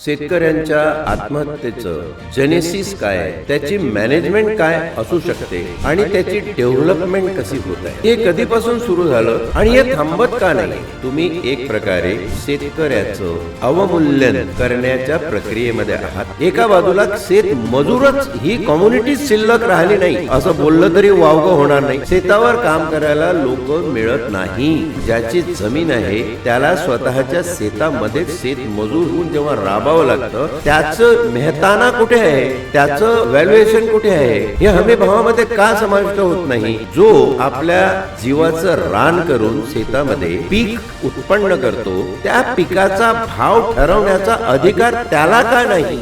शेतकऱ्यांच्या आत्महत्येचं जेनेसिस काय आहे, त्याची मॅनेजमेंट काय असू शकते आणि त्याची डेव्हलपमेंट कशी होत आहे, हे कधीपासून सुरू झालं आणि हे थांबत का नाही. तुम्ही एक प्रकारे शेतकऱ्याचं अवमूल्यन करण्याच्या प्रक्रियेमध्ये आहात. एका बाजूला शेत मजूरच ही कम्युनिटी शिल्लक राहिली नाही असं बोललं तरी वावगं होणार नाही. शेतावर काम करायला लोक मिळत नाही. ज्याची जमीन आहे त्याला स्वतःच्या शेतामध्ये शेत मजूर होऊन जेव्हा राबावं लागतं, त्याचं मेहताना कुठे आहे, त्याचं व्हॅल्युएशन कुठे आहे, हे हमी भावामध्ये का समाविष्ट होत नाही. जो आपल्या जीवाचं रान करून शेतामध्ये पीक उत्पन्न करतो, त्या पिकाचा भाव ठरवण्याचा अधिकार त्याला का नाही.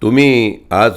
तुम्ही आज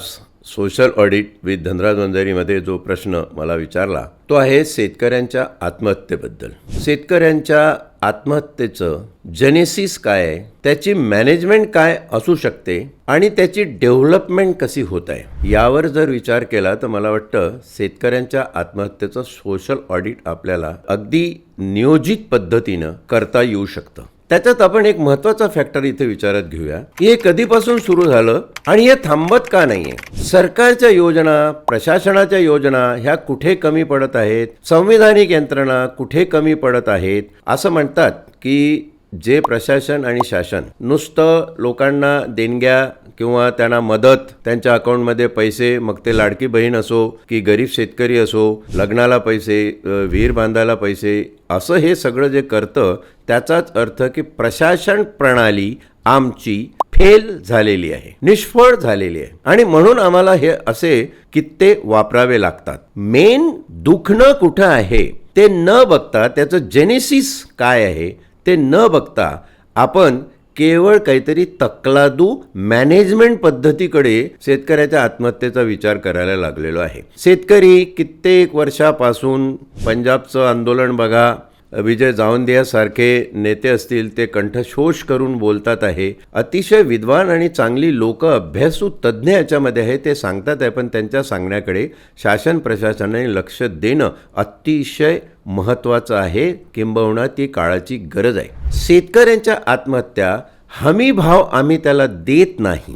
सोशल ऑडिट विथ धनराज वंजारीमध्ये जो प्रश्न मला विचारला तो आहे शेतकऱ्यांच्या आत्महत्येबद्दल. शेतकऱ्यांच्या आत्महत्येचं जेनेसिस काय आहे, त्याची मॅनेजमेंट काय असू शकते आणि त्याची डेव्हलपमेंट कशी होत आहे, यावर जर विचार केला तर मला वाटतं शेतकऱ्यांच्या आत्महत्येचं सोशल ऑडिट आपल्याला अगदी नियोजित पद्धतीनं करता येऊ शकतं. त्याच्यात आपण एक महत्वाचा फॅक्टर इथे विचारात घेऊया की हे कधीपासून सुरू झालं आणि हे थांबत का नाहीये. सरकारच्या योजना, प्रशासनाच्या योजना ह्या कुठे कमी पडत आहेत, संविधानिक यंत्रणा कुठे कमी पडत आहेत. असं म्हणतात की जे प्रशासन आणि शासन नुसतं लोकांना देणग्या किंवा त्यांना मदत, त्यांच्या अकाउंटमध्ये पैसे, मग ते लाडकी बहीण असो की गरीब शेतकरी असो, लग्नाला पैसे, विहीर बांधायला पैसे, असं हे सगळं जे करतं त्याचाच अर्थ की प्रशासन प्रणाली आमची फेल झालेली आहे, निष्फळ झालेली आहे आणि म्हणून आम्हाला हे असे कित्ते वापरावे लागतात. मेन दुखणं कुठं आहे ते न बघता, त्याचं जेनेसिस काय आहे ते न बघता आपण केवळ काहीतरी तकलादू मॅनेजमेंट पद्धतीकडे शेतकऱ्याच्या आत्महत्येचा विचार करायला लागलेलो आहे. शेतकरी कित्येक वर्षापासून पंजाबचं आंदोलन बघा, विजय जावंदियासारखे नेते असतील ते कंठशोष करून बोलतात आहे. अतिशय विद्वान आणि चांगली लोक, अभ्यासू तज्ज्ञ याच्यामध्ये आहे, ते सांगतात आहे, पण त्यांच्या सांगण्याकडे शासन प्रशासनाने लक्ष देणं अतिशय महत्त्वाचं आहे, किंबहुना ती काळाची गरज आहे. शेतकऱ्यांच्या आत्महत्या हमी भाव आम्ही त्याला देत नाही.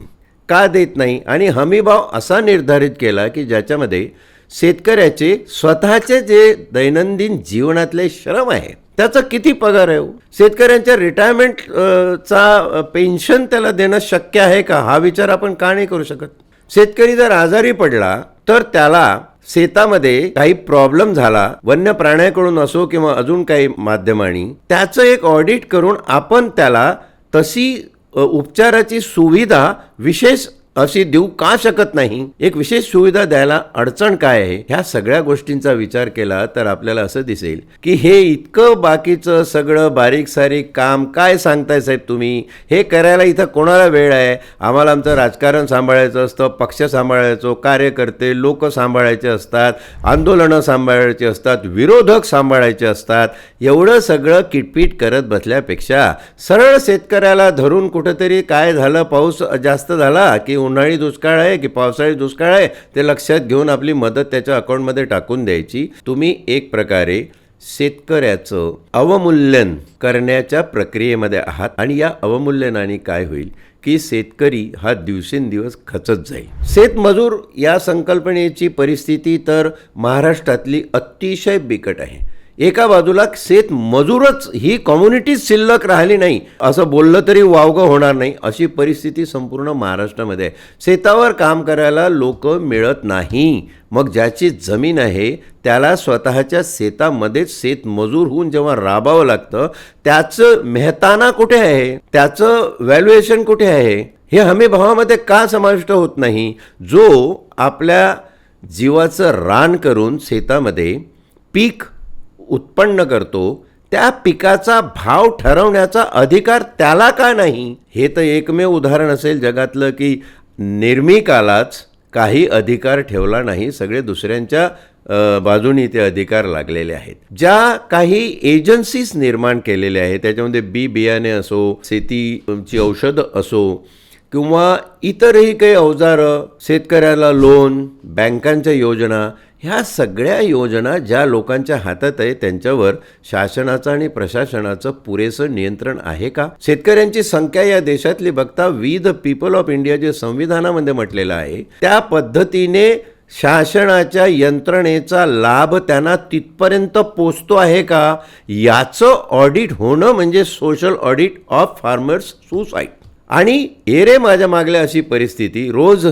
का देत नाही? आणि हमी भाव असा निर्धारित केला की ज्याच्यामध्ये शेतकऱ्याचे स्वतःचे जे दैनंदिन जीवनातले श्रम आहे त्याचा किती पगार आहे, शेतकऱ्यांच्या रिटायरमेंटचा पेन्शन त्याला देणं शक्य आहे का, हा विचार आपण का नाही करू शकत. शेतकरी जर आजारी पडला तर त्याला शेतामध्ये काही प्रॉब्लेम झाला, वन्य प्राण्याकडून असो किंवा अजून काही माध्यमांनी, त्याचं एक ऑडिट करून आपण त्याला तशी उपचाराची सुविधा विशेष अशी देऊ का शकत नाही. एक विशेष सुविधा द्यायला अडचण काय आहे, ह्या सगळ्या गोष्टींचा विचार केला तर आपल्याला असं दिसेल की हे इतकं बाकीचं सगळं बारीक सारीक काम काय सांगताय साहेब तुम्ही, हे करायला इथं कोणाला वेळ आहे. आम्हाला आमचं राजकारण सांभाळायचं असतं, पक्ष सांभाळायचो, कार्यकर्ते लोक सांभाळायचे असतात, आंदोलनं सांभाळायची असतात, विरोधक सांभाळायचे असतात. एवढं सगळं किटपीट करत बसल्यापेक्षा सरळ शेतकऱ्याला धरून कुठंतरी काय झालं, पाऊस जास्त झाला की उन्हाळी दुष्काळ आहे की पावसाळी दुष्काळ आहे ते लक्षात घेऊन आपली मदत त्याच्या अकाउंटमध्ये टाकून द्यायची. तुम्ही एक प्रकारे शेतकऱ्याचं अवमूल्यन करण्याच्या प्रक्रियेमध्ये आहात आणि या अवमूल्यनाने काय होईल की शेतकरी हा दिवसेंदिवस खचत जाईल. शेतमजूर या संकल्पनेची परिस्थिती तर महाराष्ट्रातली अतिशय बिकट आहे. एका बाजूला शेत मजूरच ही कम्युनिटी शिल्लक राहिली नाही असं बोललं तरी वावगं होणार नाही, अशी परिस्थिती संपूर्ण महाराष्ट्रामध्ये आहे. शेतावर काम करायला लोक मिळत नाही. मग ज्याची जमीन आहे त्याला स्वतःच्या शेतामध्येच शेत मजूर होऊन जेव्हा राबावं लागतं, त्याचं मेहताना कुठे आहे, त्याचं व्हॅल्युएशन कुठे आहे, हे हमी भावामध्ये का समाविष्ट होत नाही. जो आपल्या जीवाचं रान करून शेतामध्ये पीक उत्पन्न करतो, त्या पिकाचा भाव ठरवण्याचा अधिकार त्याला का नाही. हे तर एकमेव उदाहरण असेल जगातलं की निर्मिकालाच काही अधिकार ठेवला नाही, सगळे दुसऱ्यांच्या बाजूनी ते अधिकार लागलेले आहेत. ज्या काही एजन्सीज निर्माण केलेल्या आहेत त्याच्यामध्ये बी बियाणे असो, शेतीची औषधं असो किंवा इतरही काही अवजारं, शेतकऱ्याला लोन, बँकांच्या योजना, ह्या सगळ्या योजना ज्या लोकांच्या हातात आहे त्यांच्यावर शासनाचं आणि प्रशासनाचं पुरेसं नियंत्रण आहे का? शेतकऱ्यांची संख्या या देशातली बघता we the people of India जे संविधानामध्ये म्हटलेलं आहे त्या पद्धतीने शासनाच्या यंत्रणेचा लाभ त्यांना तिथपर्यंत पोचतो आहे का, याचं ऑडिट होणं म्हणजे social audit of farmers suicide. आणि रे माझ्या मागल्या अशी परिस्थिती, रोज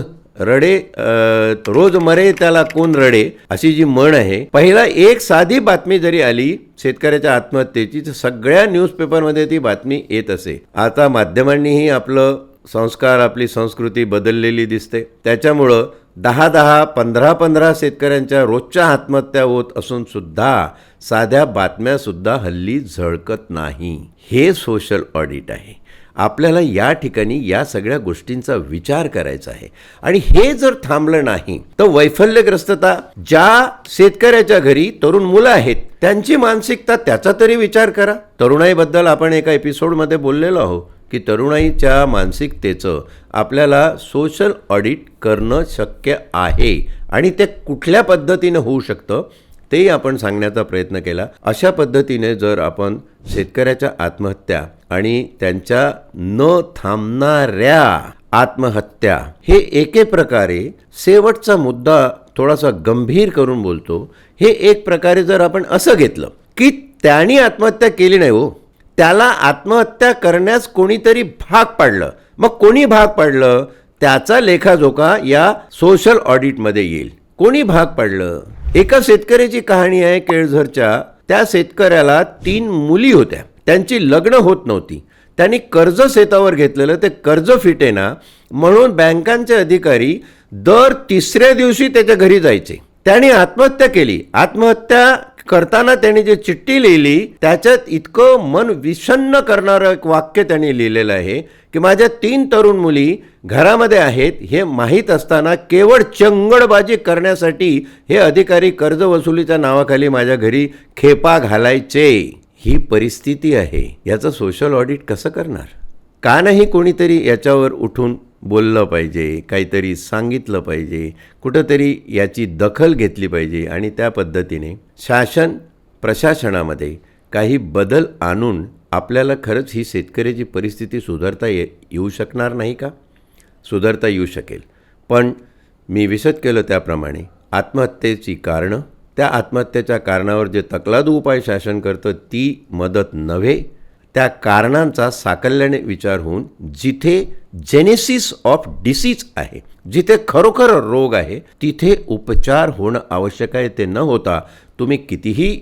मरे त्याला कोण रडे अशी जी म्हण आहे. पहिला एक साधी बातमी जरी आली शेतकऱ्याच्या आत्महत्येची तर सगळ्या न्यूजपेपरमध्ये ती बातमी येत असे. आता माध्यमांनीही आपलं संस्कार आपली संस्कृती बदललेली दिसते. त्याच्यामुळं 10-10, 15-15 शेतकऱ्यांच्या रोजच्या आत्महत्या होत असून सुद्धा साध्या बातम्या सुद्धा हल्ली झळकत नाही. हे सोशल ऑडिट आहे. आपल्याला या ठिकाणी या सगळ्या गोष्टींचा विचार करायचा आहे. आणि हे जर थांबलं नाही तर वैफल्यग्रस्तता, ज्या शेतकऱ्याच्या घरी तरुण मुलं आहेत त्यांची मानसिकता, त्याचा तरी विचार करा. तरुणाईबद्दल आपण एका एपिसोडमध्ये बोललेलो आहोत की तरुणाईच्या मानसिकतेचं आपल्याला सोशल ऑडिट करणं शक्य आहे आणि ते कुठल्या पद्धतीनं होऊ शकतं तेही आपण सांगण्याचा प्रयत्न केला. अशा पद्धतीने जर आपण शेतकऱ्याच्या आत्महत्या आणि त्यांच्या न थांबणाऱ्या आत्महत्या हे एके प्रकारे शेवटचा मुद्दा थोडासा गंभीर करून बोलतो. हे एक प्रकारे जर आपण असं घेतलं की त्यांनी आत्महत्या केली नाही हो, त्याला आत्महत्या करण्यास कोणीतरी भाग पाडलं. मग कोणी भाग पाडलं त्याचा लेखाजोखा या सोशल ऑडिटमध्ये येईल. कोणी भाग पाडलं? एका शेतकऱ्याची कहाणी आहे केळझरच्या. त्या शेतकऱ्याला 3 मुली होत्या, त्यांची लग्न होत नव्हती. त्यांनी कर्ज शेतावर घेतलेलं, ते कर्ज फिटेना म्हणून बँकांचे अधिकारी दर 3ऱ्या दिवशी त्याच्या घरी जायचे. त्याने आत्महत्या केली. आत्महत्या करताना त्यांनी जे चिठ्ठी लिहिली त्याच्यात इतकं मन विषण्ण करणारं एक वाक्य त्यांनी लिहिलेलं आहे की माझ्या 3 तरुण मुली घरामध्ये आहेत हे माहीत असताना केवळ चंगळबाजी करण्यासाठी हे अधिकारी कर्ज वसुलीच्या नावाखाली माझ्या घरी खेपा घालायचे. ही परिस्थिती आहे. याचं सोशल ऑडिट कसं करणार? का नाही कोणीतरी याच्यावर उठून बोललं पाहिजे, काहीतरी सांगितलं पाहिजे, कुठंतरी याची दखल घेतली पाहिजे आणि त्या पद्धतीने शासन प्रशासनामध्ये काही बदल आणून आपल्याला खरंच ही शेतकऱ्याची परिस्थिती सुधारता येऊ शकणार नाही का? सुधारता येऊ शकेल. पण मी विशद केलं त्याप्रमाणे आत्महत्येची कारणं, त्या आत्महत्येच्या कारणावर जे तकलादू उपाय शासन करतं ती मदत नव्हे, त्या कारणांचा साकल्याने विचार होऊन जिथे जेनेसिस ऑफ डिसीज आहे, जिथे खरोखर रोग आहे तिथे उपचार होणं आवश्यक आहे. ते न होता तुम्ही कितीही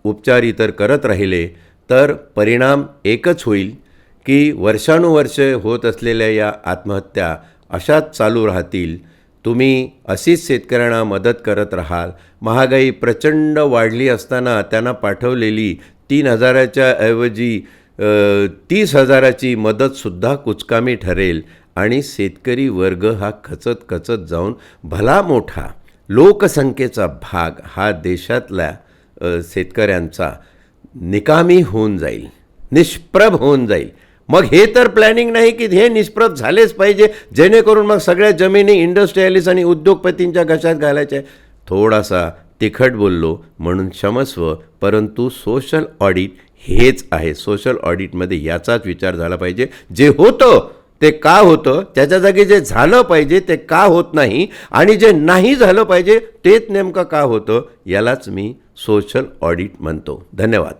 उपचार इतर करत राहिले तर परिणाम एकच होईल की वर्षानुवर्षे होत असलेल्या या आत्महत्या अशाच चालू राहतील. तुम्ही अशीच शेतकऱ्यांना मदत करत राहाल. महागाई प्रचंड वाढली असताना त्यांना पाठवलेली 3,000च्या ऐवजी 30,000ची मदतसुद्धा कुचकामी ठरेल आणि शेतकरी वर्ग हा खचत जाऊन भला मोठा लोकसंख्येचा भाग हा देशातल्या शेतकऱ्यांचा निकामी होऊन जाईल, निष्प्रभ होऊन जाईल. मग हे तर प्लॅनिंग नाही की हे निष्प्रभ झालेच पाहिजे जेणेकरून मग सगळ्या जमिनी इंडस्ट्रियलिस्ट आणि उद्योगपतींच्या घशात घालायच्या. थोडासा तिखट बोललो म्हणून क्षमस्व, परंतु सोशल ऑडिट हेच आहे. सोशल ऑडिटमध्ये याचाच विचार झाला पाहिजे. जे होतं ते का होतं, त्याच्या जागी जे झालं पाहिजे ते का होत नाही आणि जे नाही झालं पाहिजे तेच नेमकं का होतं, यालाच मी सोशल ऑडिट म्हणतो. धन्यवाद.